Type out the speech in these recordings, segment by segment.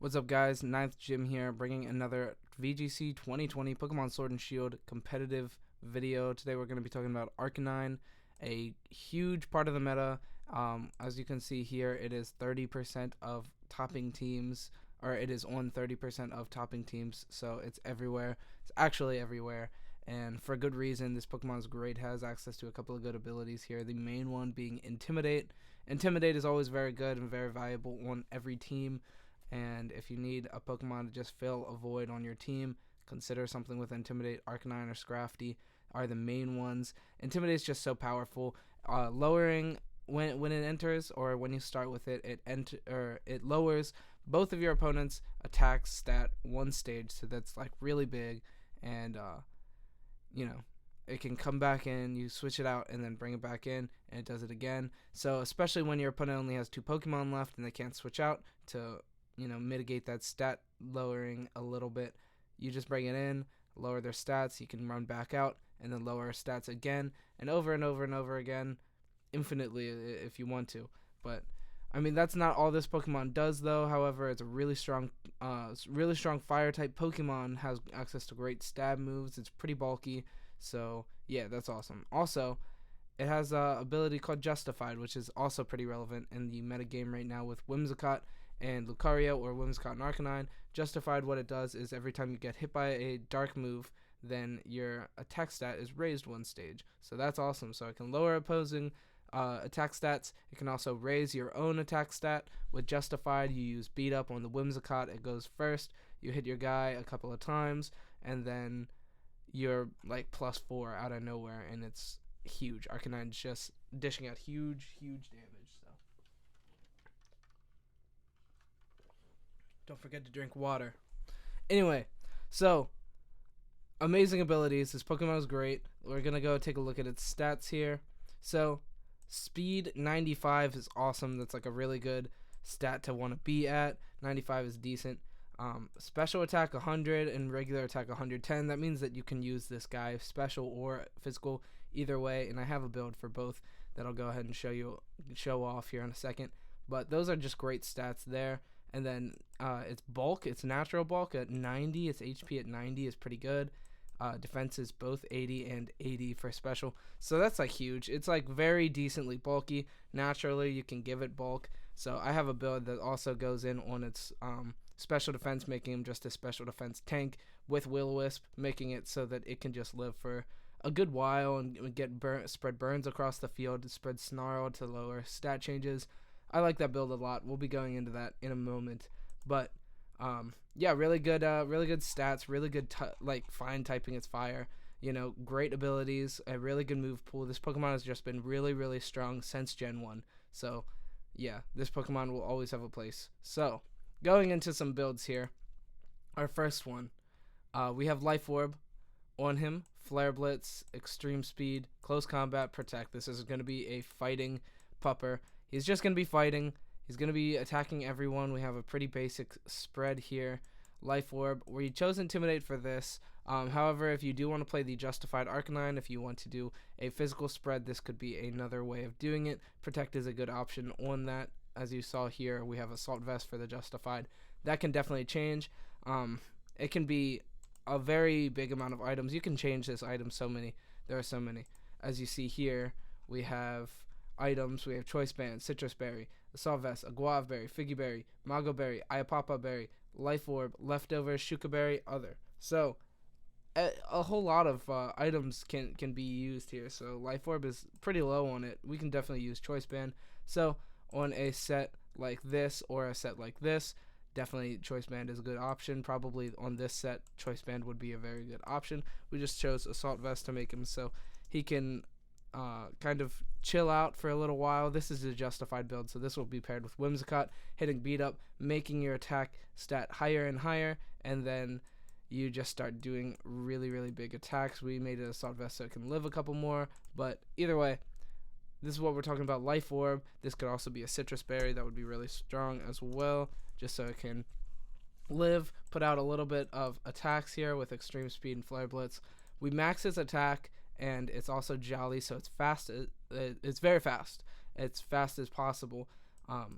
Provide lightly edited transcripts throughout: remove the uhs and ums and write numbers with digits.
What's up, guys? Ninth Jim here, bringing another VGC 2020 Pokemon Sword and Shield competitive video. Today we're going to be talking about Arcanine, a huge part of the meta. As you can see here, it is 30% of topping teams, or it is on 30% of topping teams, so it's everywhere. It's actually everywhere, and for good reason. This Pokemon is great, has access to a couple of good abilities here, the main one being Intimidate. Intimidate is always very good and very valuable on every team. And if you need a Pokemon to just fill a void on your team, consider something with Intimidate. Arcanine or Scrafty are the main ones. Intimidate is just so powerful. Lowering when it enters, or when you start with it, it lowers both of your opponent's attack stat one stage. So that's like really big, and it can come back in, you switch it out, and then bring it back in, and it does it again. So especially when your opponent only has 2 Pokemon left and they can't switch out to mitigate that stat lowering a little bit, you just bring it in, lower their stats, you can run back out, and then lower stats again, and over and over and over again, infinitely if you want to. But I mean, that's not all this Pokemon does, though. However, it's a really strong fire type Pokemon, has access to great stab moves. It's pretty bulky, so yeah, that's awesome. Also, it has a ability called Justified, which is also pretty relevant in the metagame right now with Whimsicott and Lucario, or Whimsicott and Arcanine. Justified, what it does is every time you get hit by a dark move, then your attack stat is raised one stage. So that's awesome. So it can lower opposing attack stats. It can also raise your own attack stat. With Justified, you use Beat Up on the Whimsicott. It goes first. You hit your guy a couple of times, and then you're like +4 out of nowhere, and it's huge. Arcanine's just dishing out huge damage. So don't forget to drink water. Anyway, so amazing abilities. This Pokemon is great. We're gonna go take a look at its stats here. So speed 95 is awesome. That's like a really good stat to want to be at. 95 is decent. Special attack 100 and regular attack 110. That means that you can use this guy special or physical either way, and I have a build for both that I'll go ahead and show off here in a second. But those are just great stats there. And then its bulk, its natural bulk at 90, its HP at 90 is pretty good. Defense is both 80 and 80 for special, so that's like huge. It's like very decently bulky. Naturally, you can give it bulk. So I have a build that also goes in on its special defense, making him just a special defense tank with Will-O-Wisp, making it so that it can just live for a good while and spread burns across the field, spread Snarl to lower stat changes. I like that build a lot. We'll be going into that in a moment, but yeah, really good stats, really good fine typing. It's fire, great abilities, a really good move pool. This Pokemon has just been really strong since Gen 1. So yeah, this Pokemon will always have a place. So going into some builds here, our first one, we have Life Orb on him, Flare Blitz, Extreme Speed, Close Combat, Protect. This is going to be a fighting pupper. He's just going to be fighting. He's going to be attacking everyone. We have a pretty basic spread here. Life Orb. We chose Intimidate for this. However, if you do want to play the Justified Arcanine, if you want to do a physical spread, this could be another way of doing it. Protect is a good option on that. As you saw here, we have Assault Vest for the Justified. That can definitely change. It can be a very big amount of items. You can change this item so many. There are so many. As you see here, we have items. We have Choice Band, Citrus Berry, Assault Vest, a Guava Berry, Figgy Berry, Mago Berry, Iapapa Berry, Life Orb, Leftovers, Shuka Berry, Other. So a whole lot of items can be used here. So Life Orb is pretty low on it. We can definitely use Choice Band. So on a set like this or a set like this, definitely Choice Band is a good option. Probably on this set, Choice Band would be a very good option. We just chose Assault Vest to make him so he can kind of chill out for a little while. This is a Justified build, so this will be paired with Whimsicott, hitting Beat Up, making your attack stat higher and higher, and then you just start doing really big attacks. We made it Assault Vest so it can live a couple more, but either way, this is what we're talking about. Life Orb. This could also be a Citrus Berry. That would be really strong as well, just so it can live, put out a little bit of attacks here with Extreme Speed and Flare Blitz. We max its attack, and it's also Jolly, so it's fast. It's very fast. It's fast as possible.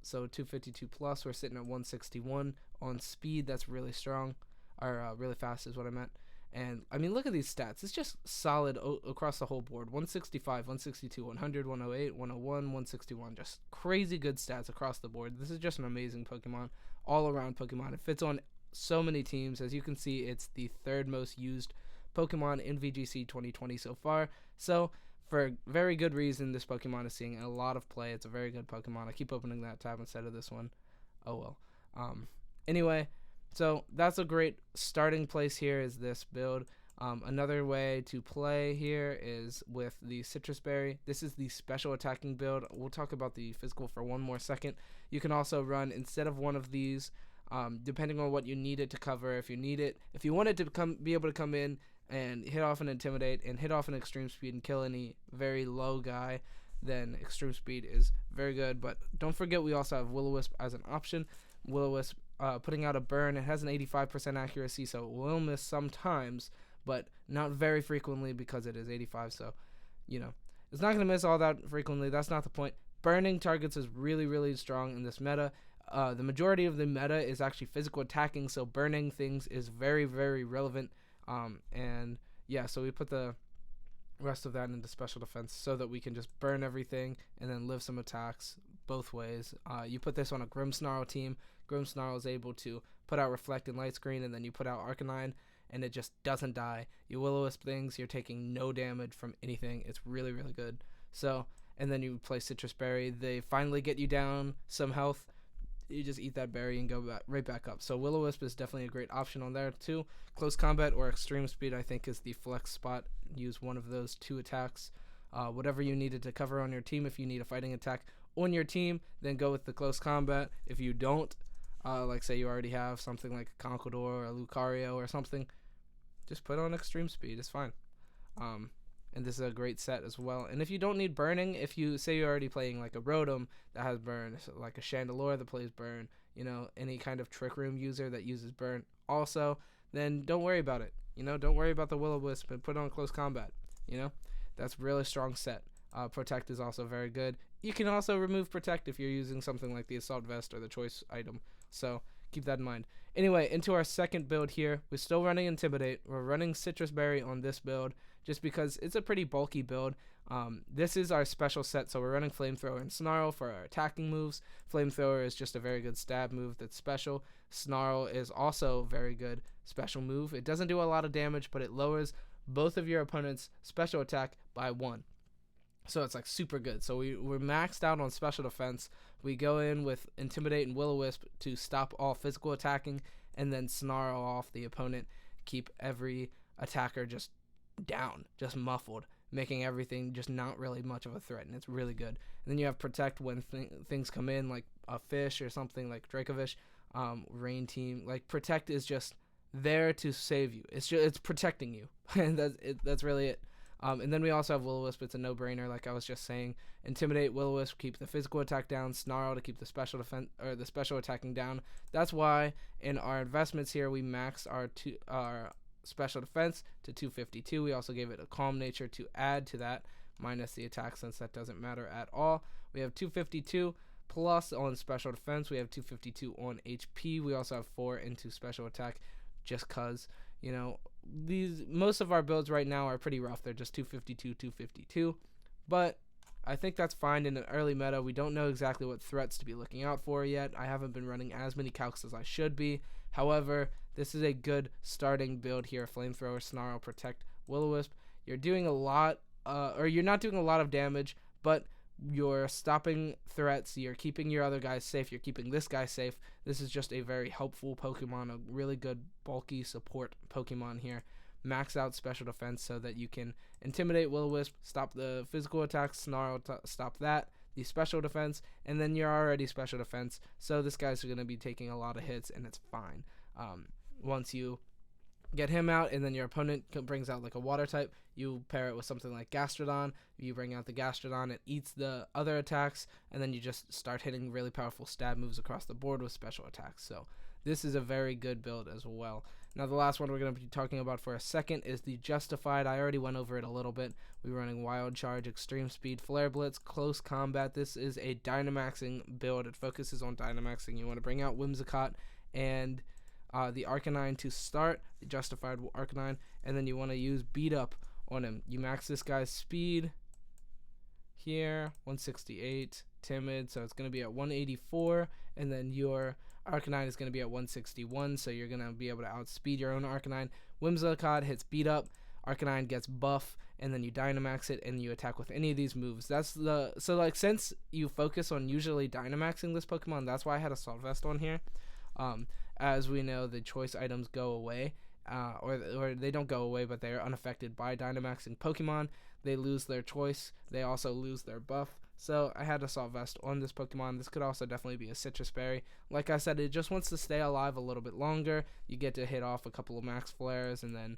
So 252 plus, we're sitting at 161 on speed. That's really strong, or really fast is what I meant. And I mean, look at these stats. It's just solid across the whole board. 165, 162, 100, 108, 101, 161. Just crazy good stats across the board. This is just an amazing Pokemon, all around Pokemon. It fits on so many teams. As you can see, it's the third most used Pokemon in VGC 2020 so far. So for very good reason, this Pokemon is seeing a lot of play. It's a very good Pokemon. I keep opening that tab instead of this one. Oh well. Anyway, so that's a great starting place here is this build. Another way to play here is with the Citrus Berry. This is the special attacking build. We'll talk about the physical for one more second. You can also run, instead of one of these, depending on what you need it to cover, if you want it to be able to come in and hit off an Intimidate and hit off an Extreme Speed and kill any very low guy, then Extreme Speed is very good. But don't forget, we also have Will-O-Wisp as an option. Will-O-Wisp putting out a burn. It has an 85% accuracy, so it will miss sometimes, but not very frequently because it is 85. So, it's not going to miss all that frequently. That's not the point. Burning targets is really, really strong in this meta. The majority of the meta is actually physical attacking, so burning things is very, very relevant. And yeah, so we put the rest of that into special defense so that we can just burn everything and then live some attacks both ways. You put this on a Grimmsnarl team. Grimmsnarl is able to put out Reflect and Light Screen, and then you put out Arcanine, and it just doesn't die. You Will-O-Wisp things, you're taking no damage from anything. It's really, really good. So, and then you play Citrus Berry. They finally get you down some health. You just eat that berry and go right back up. So Will-O-Wisp is definitely a great option on there too. Close Combat or Extreme Speed, I think, is the flex spot. Use one of those two attacks. Whatever you needed to cover on your team. If you need a fighting attack on your team, then go with the Close Combat. If you don't, like say you already have something like a Conkeldurr or a Lucario or something, just put on Extreme Speed. It's fine. And this is a great set as well. And if you don't need burning, if you say you're already playing like a Rotom that has burn, so like a Chandelure that plays burn, any kind of Trick Room user that uses burn also, then don't worry about it. Don't worry about the Will-O-Wisp and put on Close Combat. That's really strong set. Protect is also very good. You can also remove Protect if you're using something like the Assault Vest or the Choice item. So keep that in mind. Anyway, into our second build here. We're still running Intimidate. We're running Citrus Berry on this build just because it's a pretty bulky build. This is our special set, so we're running Flamethrower and Snarl for our attacking moves. Flamethrower is just a very good stab move that's special. Snarl is also a very good special move. It doesn't do a lot of damage, but it lowers both of your opponent's special attack by 1. So it's like super good. So we're maxed out on special defense. We go in with Intimidate and Will-O-Wisp to stop all physical attacking, and then Snarl off the opponent, keep every attacker just down, just muffled, making everything just not really much of a threat, and it's really good. And then you have Protect when things come in, like a fish or something like Dracovish, Rain Team. Like Protect is just there to save you. It's protecting you, and that's really it. And then we also have Will-O-Wisp. It's a no-brainer, like I was just saying. Intimidate, Will-O-Wisp, keep the physical attack down. Snarl to keep the special defense or the special attacking down. That's why in our investments here we maxed our special defense to 252. We also gave it a calm nature to add to that, minus the attack since that doesn't matter at all. We have 252 plus on special defense. We have 252 on HP. We also have 4 into special attack, just cause most of our builds right now are pretty rough. They're just 252, 252. But I think that's fine in an early meta. We don't know exactly what threats to be looking out for yet. I haven't been running as many calcs as I should be. However, this is a good starting build here. Flamethrower, Snarl, Protect, Will-O-Wisp. You're doing a lot, or you're not doing a lot of damage, but you're stopping threats. You're keeping your other guys safe. You're keeping this guy safe. This is just a very helpful Pokemon, a really good bulky support Pokemon here. Max out special defense so that you can Intimidate, Will-O-Wisp, stop the physical attacks, Snarl, stop that, the special defense, and then you're already special defense. So this guy's going to be taking a lot of hits, and it's fine. Once you get him out, and then your opponent brings out like a water type, you pair it with something like Gastrodon. You bring out the Gastrodon, it eats the other attacks, and then you just start hitting really powerful stab moves across the board with special attacks. So this is a very good build as well. Now the last one we're going to be talking about for a second is the Justified. I already went over it a little bit. We're running Wild Charge, Extreme Speed, Flare Blitz, Close Combat. This is a Dynamaxing build. It focuses on Dynamaxing. You want to bring out Whimsicott and the Arcanine to start, the Justified Arcanine, and then you want to use Beat Up on him. You max this guy's speed here, 168, Timid, so it's going to be at 184, and then your Arcanine is going to be at 161, so you're going to be able to outspeed your own Arcanine. Whimsicott hits Beat Up, Arcanine gets Buff, and then you Dynamax it, and you attack with any of these moves. So like, since you focus on usually Dynamaxing this Pokemon, that's why I had Assault Vest on here. As we know, the choice items go away, or they don't go away, but they are unaffected by Dynamaxing Pokemon. They lose their choice. They also lose their buff. So I had Assault Vest on this Pokemon. This could also definitely be a Citrus Berry. Like I said, it just wants to stay alive a little bit longer. You get to hit off a couple of Max Flares and then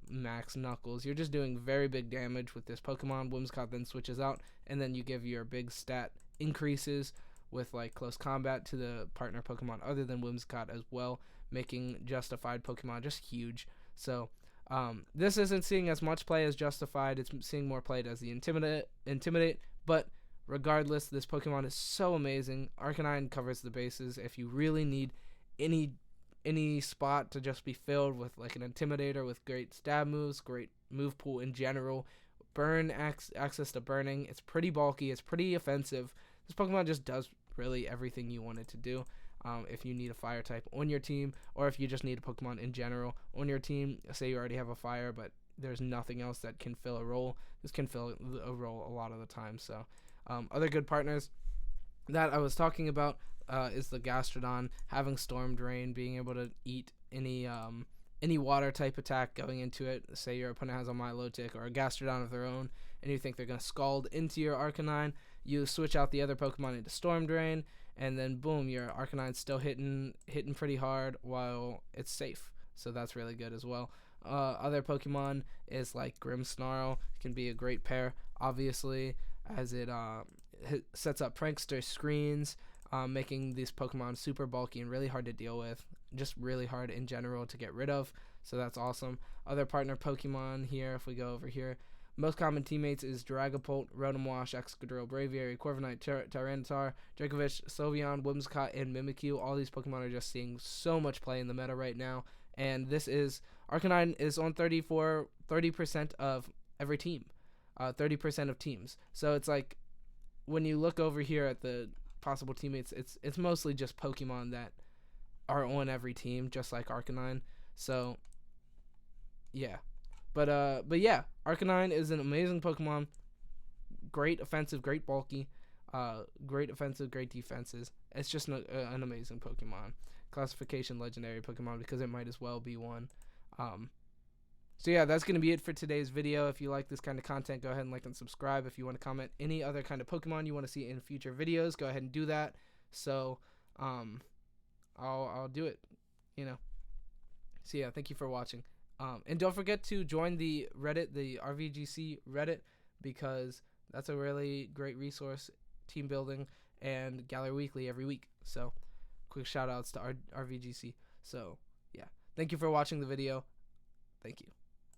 Max Knuckles. You're just doing very big damage with this Pokemon. Whimsicott then switches out, and then you give your big stat increases with like Close Combat to the partner Pokemon other than Whimsicott as well, making Justified Pokemon just huge. So this isn't seeing as much play as Justified. It's seeing more played as the Intimidate, but regardless, this Pokemon is so amazing. Arcanine covers the bases. If you really need any spot to just be filled with like an Intimidator with great stab moves, great move pool in general, burn access to burning, it's pretty bulky, it's pretty offensive. This Pokemon just does really everything you want it to do. If you need a fire type on your team, or if you just need a Pokemon in general on your team, say you already have a fire, but there's nothing else that can fill a role, this can fill a role a lot of the time. So other good partners that I was talking about is the Gastrodon, having Storm Drain, being able to eat any water type attack going into it. Say your opponent has a Milotic or a Gastrodon of their own, and you think they're going to Scald into your Arcanine, you switch out the other Pokemon into Storm Drain, and then boom, your Arcanine's still hitting pretty hard while it's safe. So that's really good as well. Other Pokemon is like Grimmsnarl. It can be a great pair, obviously, as it sets up Prankster screens, making these Pokemon super bulky and really hard to deal with. Just really hard in general to get rid of. So that's awesome. Other partner Pokemon here, if we go over here, most common teammates is Dragapult, Rotom-Wash, Excadrill, Braviary, Corviknight, Tyranitar, Dracovish, Sylveon, Whimsicott, and Mimikyu. All these Pokemon are just seeing so much play in the meta right now. And this is, Arcanine is on 30% of every team, 30% of teams. So it's like, when you look over here at the possible teammates, it's mostly just Pokemon that are on every team, just like Arcanine. So yeah. But yeah, Arcanine is an amazing Pokemon. Great offensive, great bulky, great offensive, great defenses. It's just an amazing Pokemon. Classification legendary Pokemon because it might as well be one. So yeah, that's going to be it for today's video. If you like this kind of content, go ahead and like and subscribe. If you want to comment any other kind of Pokemon you want to see in future videos, go ahead and do that. So I'll do it, you know. So yeah, thank you for watching. And don't forget to join the Reddit, the RVGC Reddit, because that's a really great resource, team building, and Gallery Weekly every week. So quick shout outs to RVGC. So yeah, thank you for watching the video. Thank you.